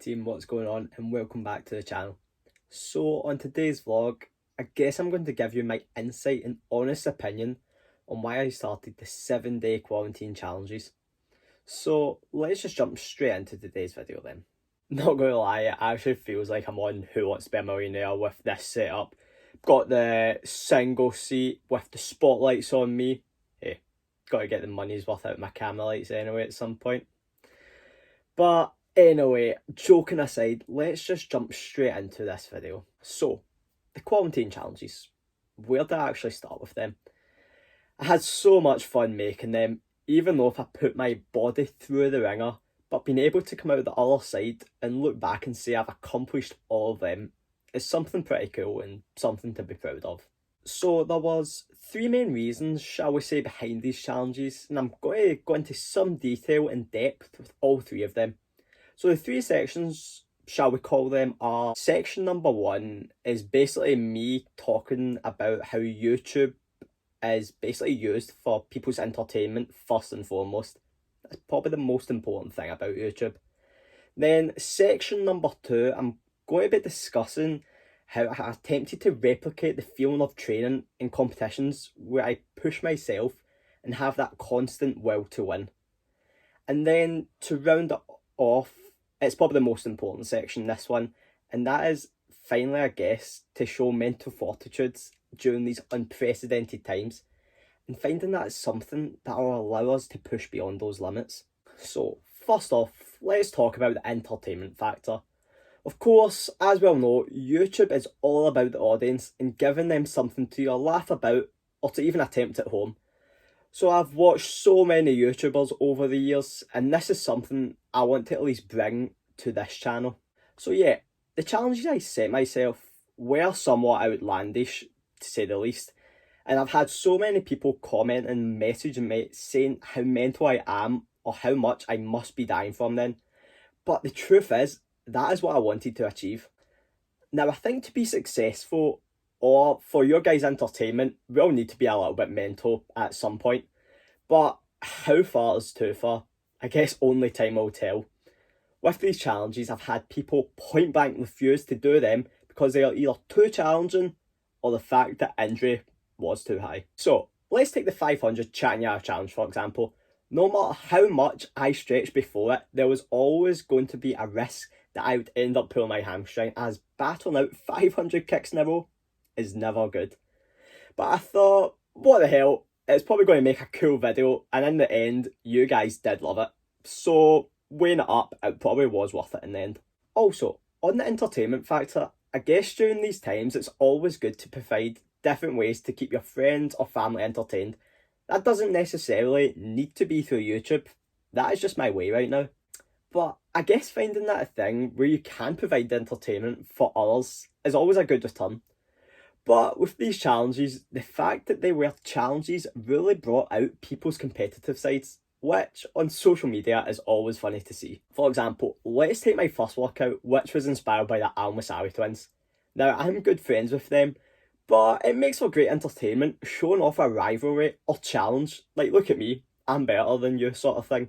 team, what's going on, and welcome back to the channel. So on today's vlog, I guess I'm going to give you my insight and honest opinion on why I started the 7-day quarantine challenges. So let's just jump straight into today's video then. Not gonna lie, it actually feels like I'm on Who Wants to Be a Millionaire with this setup. Got the single seat with the spotlights on me. Hey, gotta get the money's worth out of my camera lights anyway at some point. But anyway, joking aside, let's just jump straight into this video. So, the quarantine challenges. Where did I actually start with them? I had so much fun making them, even though if I put my body through the ringer, but being able to come out the other side and look back and say I've accomplished all of them is something pretty cool and something to be proud of. So there was 3 main reasons, shall we say, behind these challenges, and I'm going to go into some detail and depth with all 3 of them. So the 3 sections, shall we call them, are section number 1 is basically me talking about how YouTube is basically used for people's entertainment first and foremost. That's probably the most important thing about YouTube. Then section number 2, I'm going to be discussing how I attempted to replicate the feeling of training in competitions where I push myself and have that constant will to win. And then to round it off, it's probably the most important section, this one, and that is finally, I guess, to show mental fortitude during these unprecedented times and finding that it's something that will allow us to push beyond those limits. So, first off, let's talk about the entertainment factor. Of course, as we all know, YouTube is all about the audience and giving them something to laugh about or to even attempt at home. So I've watched so many YouTubers over the years, and this is something I want to at least bring to this channel. So yeah, the challenges I set myself were somewhat outlandish, to say the least. And I've had so many people comment and messaging me saying how mental I am or how much I must be dying from then. But the truth is, that is what I wanted to achieve. Now I think to be successful or for your guys' entertainment, we'll need to be a little bit mental at some point. But how far is too far? I guess only time will tell. With these challenges, I've had people point blank refuse to do them because they are either too challenging or the fact that injury was too high. So let's take the 500 chatting yard challenge for example. No matter how much I stretched before it, there was always going to be a risk that I would end up pulling my hamstring, as battling out 500 kicks in a row is never good. But I thought, what the hell, it's probably going to make a cool video, and in the end, you guys did love it. So weighing it up, it probably was worth it in the end. Also, on the entertainment factor, I guess during these times, it's always good to provide different ways to keep your friends or family entertained. That doesn't necessarily need to be through YouTube. That is just my way right now. But I guess finding that a thing where you can provide entertainment for others is always a good return. But with these challenges, the fact that they were challenges really brought out people's competitive sides, which on social media is always funny to see. For example, let's take my first workout, which was inspired by the Al twins. Now, I'm good friends with them, but it makes for great entertainment, showing off a rivalry or challenge. Like, look at me, I'm better than you sort of thing.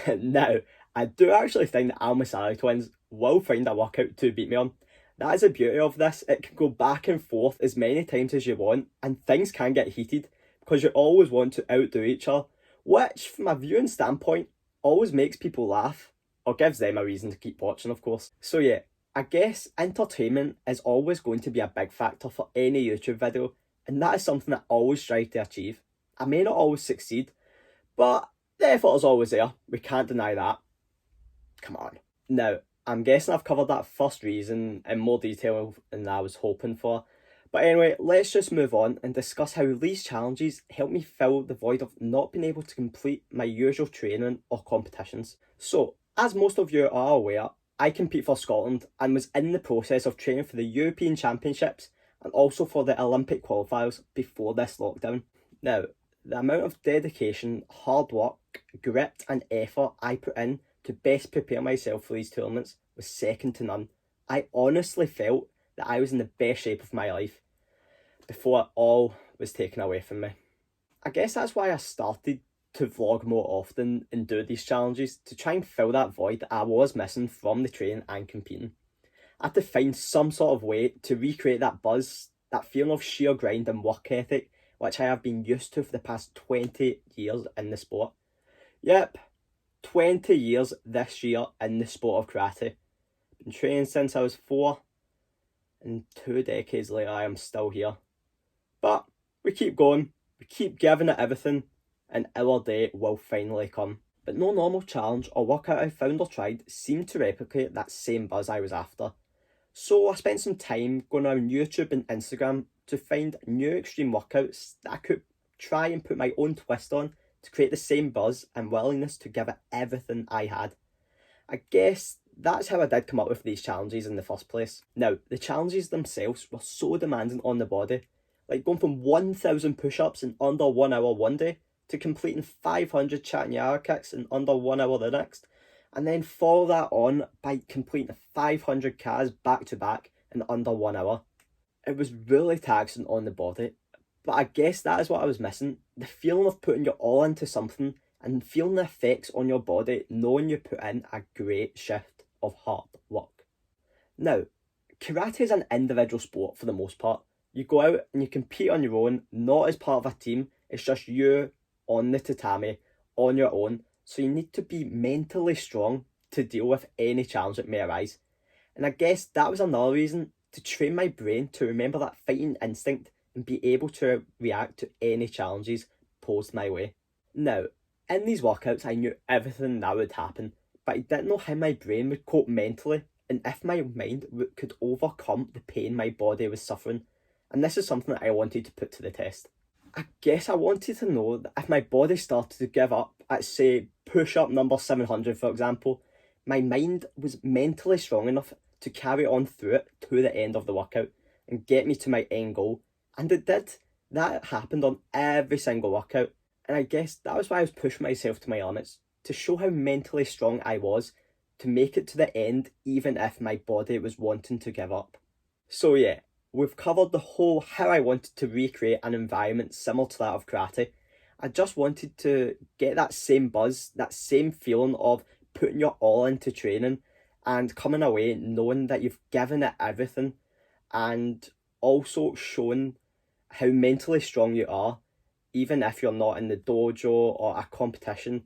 Now, I do actually think the Al twins will find a workout to beat me on. That is the beauty of this. It can go back and forth as many times as you want, and things can get heated because you always want to outdo each other, which from a viewing standpoint always makes people laugh, or gives them a reason to keep watching, of course. So yeah, I guess entertainment is always going to be a big factor for any YouTube video, and that is something I always strive to achieve. I may not always succeed, but the effort is always there. We can't deny that. Come on. Now, I'm guessing I've covered that first reason in more detail than I was hoping for. But anyway, let's just move on and discuss how these challenges help me fill the void of not being able to complete my usual training or competitions. So, as most of you are aware, I compete for Scotland and was in the process of training for the European Championships and also for the Olympic qualifiers before this lockdown. Now, the amount of dedication, hard work, grit and effort I put in to best prepare myself for these tournaments was second to none. I honestly felt that I was in the best shape of my life before it all was taken away from me. I guess that's why I started to vlog more often and do these challenges to try and fill that void that I was missing from the training and competing. I had to find some sort of way to recreate that buzz, that feeling of sheer grind and work ethic, which I have been used to for the past 20 years in the sport. Yep, 20 years this year in the sport of karate. Been training since I was 4, and 2 decades later I am still here. But we keep going, we keep giving it everything, and our day will finally come. But no normal challenge or workout I found or tried seemed to replicate that same buzz I was after. So I spent some time going around YouTube and Instagram to find new extreme workouts that I could try and put my own twist on to create the same buzz and willingness to give it everything I had. I guess that's how I did come up with these challenges in the first place. Now, the challenges themselves were so demanding on the body, like going from 1,000 push-ups in under 1 hour one day to completing 500 Chatanyara kicks in under 1 hour the next, and then follow that on by completing 500 Ks back to back in under 1 hour. It was really taxing on the body, but I guess that is what I was missing, the feeling of putting your all into something and feeling the effects on your body knowing you put in a great shift of hard work. Now, karate is an individual sport for the most part. You go out and you compete on your own, not as part of a team. It's just you on the tatami, on your own. So you need to be mentally strong to deal with any challenge that may arise. And I guess that was another reason to train my brain to remember that fighting instinct and be able to react to any challenges posed my way. Now, in these workouts I knew everything that would happen, but I didn't know how my brain would cope mentally and if my mind could overcome the pain my body was suffering. And this is something that I wanted to put to the test. I guess I wanted to know that if my body started to give up at, say, push-up number 700 for example, my mind was mentally strong enough to carry on through it to the end of the workout and get me to my end goal. And it did. That happened on every single workout. And I guess that was why I was pushing myself to my limits, to show how mentally strong I was to make it to the end even if my body was wanting to give up. So yeah, we've covered the whole how I wanted to recreate an environment similar to that of karate. I just wanted to get that same buzz, that same feeling of putting your all into training and coming away knowing that you've given it everything, and also showing how mentally strong you are, even if you're not in the dojo or a competition.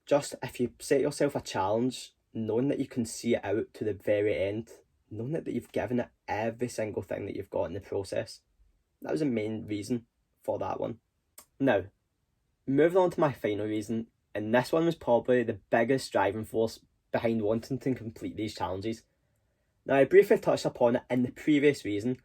Just if you set yourself a challenge, knowing that you can see it out to the very end, knowing that you've given it every single thing that you've got in the process. That was the main reason for that one. Now, moving on to my final reason, and this one was probably the biggest driving force behind wanting to complete these challenges. Now, I briefly touched upon it in the previous reason,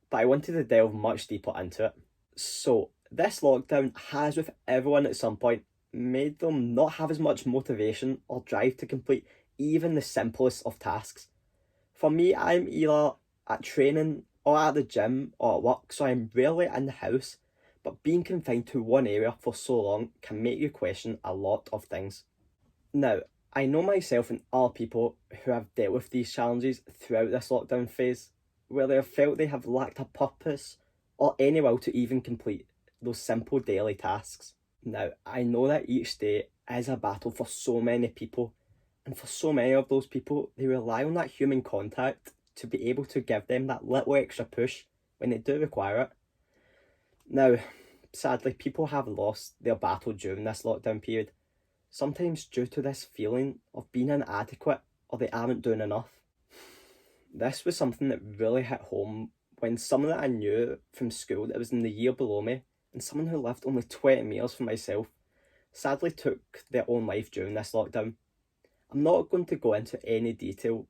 but I wanted to delve much deeper into it. So, this lockdown has, with everyone at some point, made them not have as much motivation or drive to complete even the simplest of tasks. For me, I'm either at training or at the gym or at work, so I'm rarely in the house, but being confined to one area for so long can make you question a lot of things. Now, I know myself and other people who have dealt with these challenges throughout this lockdown phase, where they have felt they have lacked a purpose or any will to even complete those simple daily tasks. Now, I know that each day is a battle for so many people, and for so many of those people, they rely on that human contact to be able to give them that little extra push when they do require it. Now, sadly, people have lost their battle during this lockdown period, sometimes due to this feeling of being inadequate or they aren't doing enough. This was something that really hit home when someone that I knew from school that was in the year below me, and someone who lived only 20 metres from myself, sadly took their own life during this lockdown. I'm not going to go into any detail,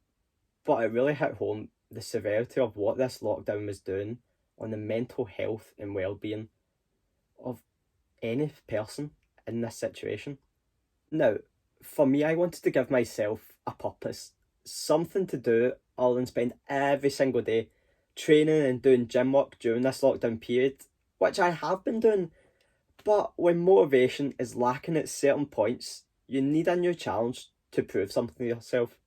but it really hit home the severity of what this lockdown was doing on the mental health and well-being of any person in this situation. Now, for me, I wanted to give myself a purpose, something to do other than spend every single day training and doing gym work during this lockdown period, which I have been doing. But when motivation is lacking at certain points, you need a new challenge to prove something to yourself.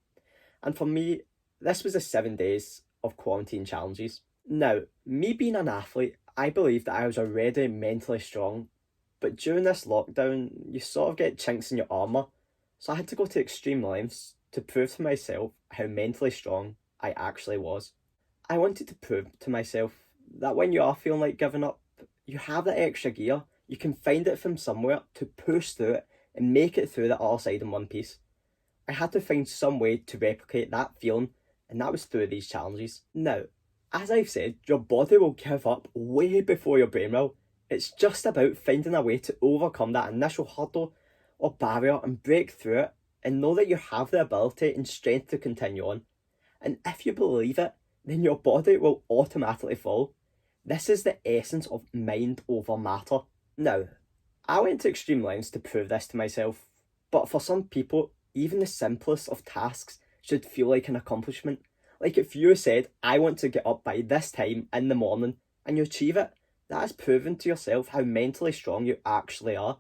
And for me, this was the 7 days of quarantine challenges. Now, me being an athlete, I believe that I was already mentally strong, But during this lockdown, you sort of get chinks in your armour, so I had to go to extreme lengths to prove to myself how mentally strong I actually was. I wanted to prove to myself that when you are feeling like giving up, you have that extra gear, you can find it from somewhere to push through it and make it through the other side in one piece. I had to find some way to replicate that feeling, and that was through these challenges. Now, as I've said, your body will give up way before your brain will. It's just about finding a way to overcome that initial hurdle or barrier and break through it and know that you have the ability and strength to continue on. And if you believe it, then your body will automatically follow. This is the essence of mind over matter. Now, I went to extreme lengths to prove this to myself, but for some people, even the simplest of tasks should feel like an accomplishment. Like if you said, I want to get up by this time in the morning, and you achieve it, that has proven to yourself how mentally strong you actually are.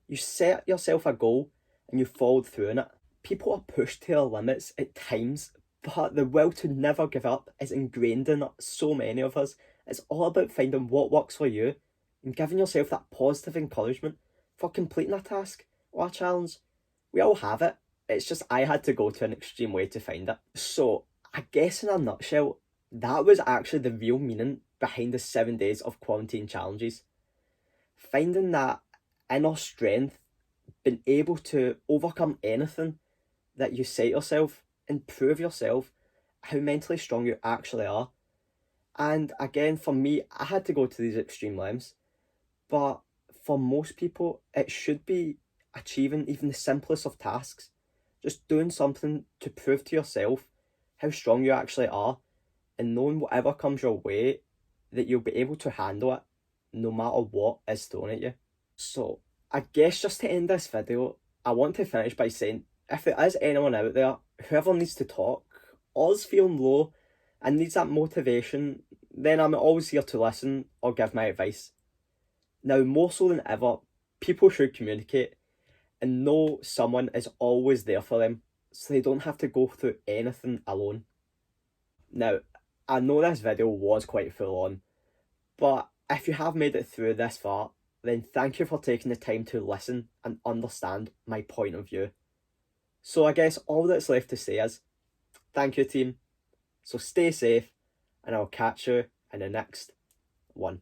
You set yourself a goal and you followed through on it. People are pushed to their limits at times, but the will to never give up is ingrained in so many of us. It's all about finding what works for you and giving yourself that positive encouragement for completing a task or a challenge. We all have it. It's just I had to go to an extreme way to find it. So I guess in a nutshell, that was actually the real meaning behind the 7 days of quarantine challenges. Finding that inner strength, being able to overcome anything that you set yourself and prove yourself how mentally strong you actually are. And again, for me, I had to go to these extreme lengths. But for most people, it should be achieving even the simplest of tasks. Just doing something to prove to yourself how strong you actually are and knowing whatever comes your way, that you'll be able to handle it no matter what is thrown at you. So, I guess just to end this video, I want to finish by saying, if there is anyone out there, whoever needs to talk, or is feeling low and needs that motivation, then I'm always here to listen or give my advice. Now, more so than ever, people should communicate and know someone is always there for them so they don't have to go through anything alone. Now, I know this video was quite full on, but if you have made it through this far, then thank you for taking the time to listen and understand my point of view. So I guess all that's left to say is, thank you team, so stay safe and I'll catch you in the next one.